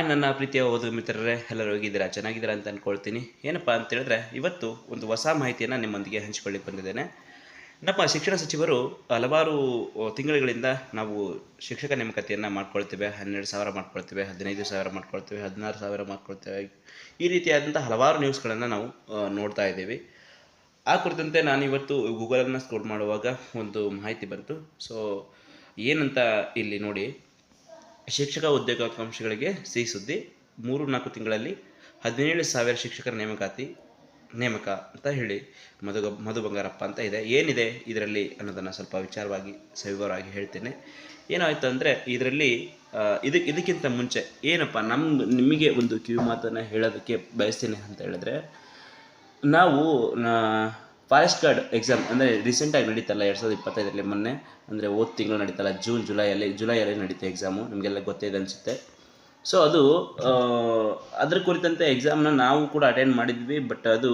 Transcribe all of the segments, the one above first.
ನನ್ನ ಪ್ರೀತಿಯ ಓದು ಮಿತ್ರರೇ, ಎಲ್ಲರೂ ಹೋಗಿದ್ದೀರಾ, ಚೆನ್ನಾಗಿದ್ದೀರಾ ಅಂತ ಅಂದ್ಕೊಳ್ತೀನಿ. ಏನಪ್ಪ ಅಂತ ಹೇಳಿದ್ರೆ, ಇವತ್ತು ಒಂದು ಹೊಸ ಮಾಹಿತಿಯನ್ನು ನಿಮ್ಮೊಂದಿಗೆ ಹಂಚಿಕೊಳ್ಳಿಕ್ಕೆ ಬಂದಿದ್ದೇನೆ. ನಮ್ಮ ಶಿಕ್ಷಣ ಸಚಿವರು ಹಲವಾರು ತಿಂಗಳುಗಳಿಂದ ನಾವು ಶಿಕ್ಷಕ ನೇಮಕಾತಿಯನ್ನು ಮಾಡ್ಕೊಳ್ತೇವೆ. 12,000 ಮಾಡ್ಕೊಳ್ತೇವೆ, 15,000 ಮಾಡ್ಕೊಳ್ತೇವೆ, 16,000 ಮಾಡ್ಕೊಳ್ತೇವೆ. ಈ ರೀತಿಯಾದಂಥ ಹಲವಾರು ನ್ಯೂಸ್ಗಳನ್ನು ನಾವು ನೋಡ್ತಾ ಇದ್ದೀವಿ. ಆ ಕುರಿತಂತೆ ನಾನಿವತ್ತು ಗೂಗಲನ್ನು ಸ್ಕ್ರೋಲ್ ಮಾಡುವಾಗ ಒಂದು ಮಾಹಿತಿ ಬಂತು. ಸೊ ಏನಂತ ಇಲ್ಲಿ ನೋಡಿ, ಶಿಕ್ಷಕ ಉದ್ಯೋಗಾಕಾಂಕ್ಷಿಗಳಿಗೆ ಸಿಹಿ ಸುದ್ದಿ. 3-4 ತಿಂಗಳಲ್ಲಿ 17,000 ಶಿಕ್ಷಕರ ನೇಮಕ ಅಂತ ಹೇಳಿ ಮಧು ಬಂಗಾರಪ್ಪ ಅಂತ ಇದೆ. ಏನಿದೆ ಇದರಲ್ಲಿ ಅನ್ನೋದನ್ನು ಸ್ವಲ್ಪ ವಿಚಾರವಾಗಿ ಸವಿವರವಾಗಿ ಹೇಳ್ತೇನೆ. ಏನಾಯಿತು ಅಂದರೆ, ಇದರಲ್ಲಿ ಇದಕ್ಕಿಂತ ಮುಂಚೆ ಏನಪ್ಪ ನಿಮಗೆ ಒಂದು ಕಿವಿ ಮಾತನ್ನು ಹೇಳೋದಕ್ಕೆ ಬಯಸ್ತೀನಿ ಅಂತ ಹೇಳಿದ್ರೆ, ನಾವು ಫಾರೆಸ್ಟ್ ಗಾರ್ಡ್ ಎಕ್ಸಾಮ್ ಅಂದರೆ ರೀಸೆಂಟಾಗಿ ನಡೀತಲ್ಲ 2025 ಮೊನ್ನೆ, ಅಂದರೆ ಹೋದ ತಿಂಗಳು ನಡೀತಲ್ಲ, ಜುಲೈಯಲ್ಲಿ ನಡೀತೆ ಎಕ್ಸಾಮು, ನಿಮಗೆಲ್ಲ ಗೊತ್ತೇ ಇದೆ ಅನಿಸುತ್ತೆ. ಸೊ ಅದು ಅದ್ರ ಕುರಿತಂತೆ ಎಕ್ಸಾಮ್ನ ನಾವು ಕೂಡ ಅಟೆಂಡ್ ಮಾಡಿದ್ವಿ. ಬಟ್ ಅದು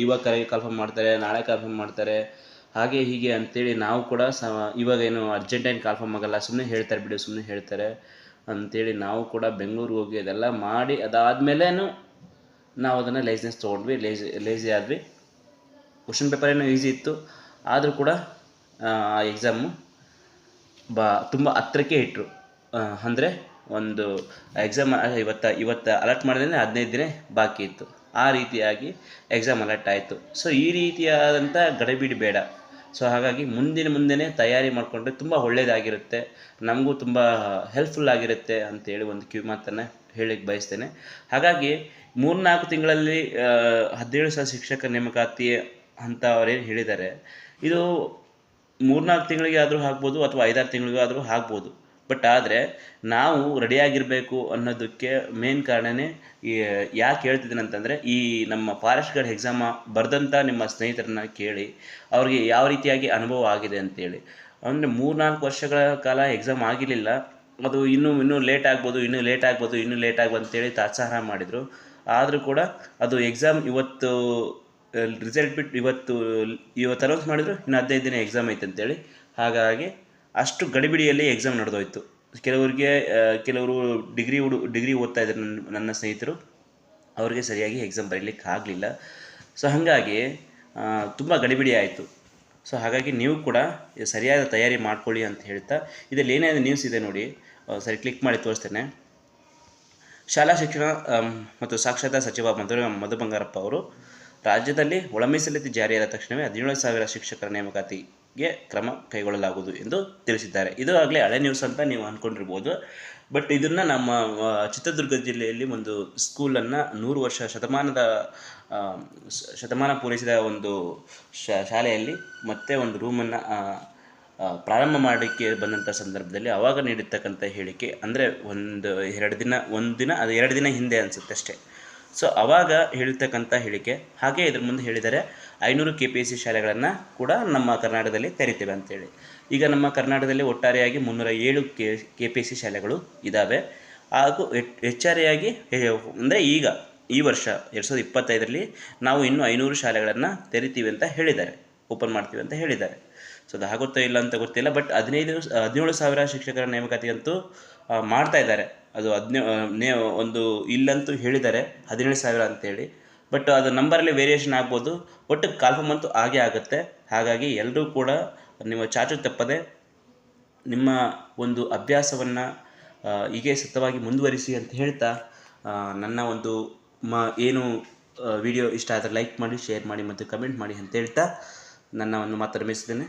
ಇವಾಗ ಕನ್ಫರ್ಮ್ ಮಾಡ್ತಾರೆ, ನಾಳೆ ಕನ್ಫರ್ಮ್ ಮಾಡ್ತಾರೆ, ಹಾಗೆ ಹೀಗೆ ಅಂತೇಳಿ ನಾವು ಕೂಡ ಇವಾಗ ಏನು ಅರ್ಜೆಂಟೈನ್ ಕನ್ಫರ್ಮ್ ಆಗಲ್ಲ, ಸುಮ್ಮನೆ ಹೇಳ್ತಾರೆ ಅಂಥೇಳಿ ನಾವು ಕೂಡ ಬೆಂಗಳೂರಿಗೆ ಹೋಗಿ ಅದೆಲ್ಲ ಮಾಡಿ ಅದಾದಮೇಲೇನು ನಾವು ಅದನ್ನು ಲೈಸೆನ್ಸ್ ತೊಗೊಂಡ್ವಿ. ಲೇಸಿ ಆದ್ವಿ. ಕ್ವಶನ್ ಪೇಪರ್ ಏನೋ ಈಸಿ ಇತ್ತು, ಆದರೂ ಕೂಡ ಆ ಎಕ್ಸಾಮು ತುಂಬ ಹತ್ತಿರಕ್ಕೆ ಇಟ್ಟರು. ಅಂದರೆ ಒಂದು ಎಕ್ಸಾಮ್ ಇವತ್ತು ಅಲರ್ಟ್ ಮಾಡಿದ್ರೆ 15 ದಿನ ಬಾಕಿ ಇತ್ತು. ಆ ರೀತಿಯಾಗಿ ಎಕ್ಸಾಮ್ ಅಲರ್ಟ್ ಆಯಿತು. ಸೊ ಈ ರೀತಿಯಾದಂಥ ಗಡಿಬಿಡಿ ಬೇಡ. ಸೊ ಹಾಗಾಗಿ ಮುಂದೆ ತಯಾರಿ ಮಾಡಿಕೊಂಡ್ರೆ ತುಂಬ ಒಳ್ಳೆಯದಾಗಿರುತ್ತೆ, ನಮಗೂ ತುಂಬ ಹೆಲ್ಪ್ಫುಲ್ ಆಗಿರುತ್ತೆ ಅಂತೇಳಿ ಒಂದು ಕಿವಿ ಮಾತನ್ನು ಹೇಳಿಕ್ಕೆ ಬಯಸ್ತೇನೆ. ಹಾಗಾಗಿ 3-4 ತಿಂಗಳಲ್ಲಿ 17,000 ಶಿಕ್ಷಕ ನೇಮಕಾತಿ ಅಂತ ಅವರೇನು ಹೇಳಿದ್ದಾರೆ, ಇದು 3-4 ತಿಂಗಳಿಗೆ ಆದರೂ ಆಗ್ಬೋದು, ಅಥವಾ 5-6 ತಿಂಗಳಿಗೂ ಆದರೂ ಆಗ್ಬೋದು. ಬಟ್ ಆದರೆ ನಾವು ರೆಡಿಯಾಗಿರಬೇಕು ಅನ್ನೋದಕ್ಕೆ ಮೇನ್ ಕಾರಣನೇ ಯಾಕೆ ಹೇಳ್ತಿದ್ದೀನಿ ಅಂತಂದರೆ, ಈ ನಮ್ಮ ಫಾರೆಸ್ಟ್ ಗಾರ್ಡ್ ಎಕ್ಸಾಮ ಬರೆದಂಥ ನಿಮ್ಮ ಸ್ನೇಹಿತರನ್ನ ಕೇಳಿ ಅವ್ರಿಗೆ ಯಾವ ರೀತಿಯಾಗಿ ಅನುಭವ ಆಗಿದೆ ಅಂತೇಳಿ. ಅಂದರೆ 3-4 ವರ್ಷಗಳ ಕಾಲ ಎಕ್ಸಾಮ್ ಆಗಿರಲಿಲ್ಲ, ಅದು ಇನ್ನೂ ಲೇಟ್ ಆಗ್ಬೋದು ಅಂತೇಳಿ ತಾತ್ಸಾರ ಮಾಡಿದರು. ಆದರೂ ಕೂಡ ಅದು ಎಕ್ಸಾಮ್ ಇವತ್ತು ರಿಸಲ್ಟ್ ಬಿಟ್ಟು ಇವತ್ತು ಅನೌನ್ಸ್ ಮಾಡಿದ್ರು, ಇನ್ನು 15 ದಿನ ಎಕ್ಸಾಮ್ ಐತೆ ಅಂತೇಳಿ. ಹಾಗಾಗಿ ಅಷ್ಟು ಗಡಿಬಿಡಿಯಲ್ಲಿ ಎಕ್ಸಾಮ್ ನಡೆದೋಯ್ತು. ಕೆಲವರು ಡಿಗ್ರಿ ಓದ್ತಾ ಇದ್ದಾರೆ ನನ್ನ ಸ್ನೇಹಿತರು, ಅವರಿಗೆ ಸರಿಯಾಗಿ ಎಕ್ಸಾಮ್ ಬರೀಲಿಕ್ಕೆ ಆಗಲಿಲ್ಲ. ಸೊ ಹಾಗಾಗಿ ತುಂಬ ಗಡಿಬಿಡಿ ಆಯಿತು. ಸೊ ಹಾಗಾಗಿ ನೀವು ಕೂಡ ಸರಿಯಾದ ತಯಾರಿ ಮಾಡ್ಕೊಳ್ಳಿ ಅಂತ ಹೇಳ್ತಾ, ಇದರಲ್ಲಿ ಏನೇನು ನ್ಯೂಸ್ ಇದೆ ನೋಡಿ, ಸರಿ ಕ್ಲಿಕ್ ಮಾಡಿ ತೋರಿಸ್ತೇನೆ. ಶಾಲಾ ಶಿಕ್ಷಣ ಮತ್ತು ಸಾಕ್ಷರತಾ ಸಚಿವ ಮಧು ಬಂಗಾರಪ್ಪ ಅವರು, ರಾಜ್ಯದಲ್ಲಿ ಒಳ ಮೀಸಲಾತಿ ಜಾರಿಯಾದ ತಕ್ಷಣವೇ 17,000 ಶಿಕ್ಷಕರ ನೇಮಕಾತಿಗೆ ಕ್ರಮ ಕೈಗೊಳ್ಳಲಾಗುವುದು ಎಂದು ತಿಳಿಸಿದ್ದಾರೆ. ಇದು ಆಗಲೇ ಹಳೆ ನ್ಯೂಸ್ ಅಂತ ನೀವು ಅಂದ್ಕೊಂಡಿರ್ಬೋದು. ಬಟ್ ಇದನ್ನು ನಮ್ಮ ಚಿತ್ರದುರ್ಗ ಜಿಲ್ಲೆಯಲ್ಲಿ ಒಂದು ಸ್ಕೂಲನ್ನು 100 ವರ್ಷ ಶತಮಾನ ಪೂರೈಸಿದ ಒಂದು ಶಾಲೆಯಲ್ಲಿ ಮತ್ತೆ ಒಂದು ರೂಮನ್ನು ಪ್ರಾರಂಭ ಮಾಡಲಿಕ್ಕೆ ಬಂದಂಥ ಸಂದರ್ಭದಲ್ಲಿ ಆವಾಗ ನೀಡಿರ್ತಕ್ಕಂಥ ಹೇಳಿಕೆ, ಅಂದರೆ 2 ದಿನ ಹಿಂದೆ ಅನಿಸುತ್ತೆ ಅಷ್ಟೇ. ಸೊ ಆವಾಗ ಹೇಳಿರ್ತಕ್ಕಂಥ ಹೇಳಿಕೆ. ಹಾಗೆ ಇದ್ರ ಮುಂದೆ ಹೇಳಿದ್ದಾರೆ 500 KPSC ಶಾಲೆಗಳನ್ನು ಕೂಡ ನಮ್ಮ ಕರ್ನಾಟಕದಲ್ಲಿ ತೆರಿತೇವೆ ಅಂತೇಳಿ. ಈಗ ನಮ್ಮ ಕರ್ನಾಟಕದಲ್ಲಿ ಒಟ್ಟಾರೆಯಾಗಿ 307 KPSC ಶಾಲೆಗಳು ಇದ್ದಾವೆ. ಹಾಗೂ ಹೆಚ್ಚಾರಿಯಾಗಿ ಅಂದರೆ ಈ ವರ್ಷ 2025 ನಾವು ಇನ್ನೂ 500 ಶಾಲೆಗಳನ್ನು ತೆರಿತೀವಿ ಅಂತ ಹೇಳಿದ್ದಾರೆ, ಓಪನ್ ಮಾಡ್ತೀವಿ ಅಂತ ಹೇಳಿದ್ದಾರೆ. ಸೊ ಅದು ಆಗುತ್ತೋ ಇಲ್ಲ ಅಂತ ಗೊತ್ತಿಲ್ಲ. ಬಟ್ 17,000 ಶಿಕ್ಷಕರ ನೇಮಕಾತಿಗಂತೂ ಮಾಡ್ತಾ ಇದ್ದಾರೆ. ಅದು ಒಂದು ಇಲ್ಲಂತೂ ಹೇಳಿದ್ದಾರೆ 17,000 ಅಂತೇಳಿ. ಬಟ್ ಅದು ನಂಬರಲ್ಲಿ ವೇರಿಯೇಷನ್ ಆಗ್ಬೋದು, ಒಟ್ಟು ಕನ್ಫರ್ಮ್ ಅಂತೂ ಆಗೇ ಆಗುತ್ತೆ. ಹಾಗಾಗಿ ಎಲ್ಲರೂ ಕೂಡ ನಿಮ್ಮ ಚಾಚು ತಪ್ಪದೆ ನಿಮ್ಮ ಒಂದು ಅಭ್ಯಾಸವನ್ನು ಹೀಗೆ ಸತತವಾಗಿ ಮುಂದುವರಿಸಿ ಅಂತ ಹೇಳ್ತಾ, ನನ್ನ ಒಂದು ಏನು ವಿಡಿಯೋ ಇಷ್ಟ ಆದರೆ ಲೈಕ್ ಮಾಡಿ, ಶೇರ್ ಮಾಡಿ ಮತ್ತು ಕಮೆಂಟ್ ಮಾಡಿ ಅಂತ ಹೇಳ್ತಾ ನನ್ನ ಒಂದು ಮಾತು ರಮಿಸಿದ್ದೇನೆ.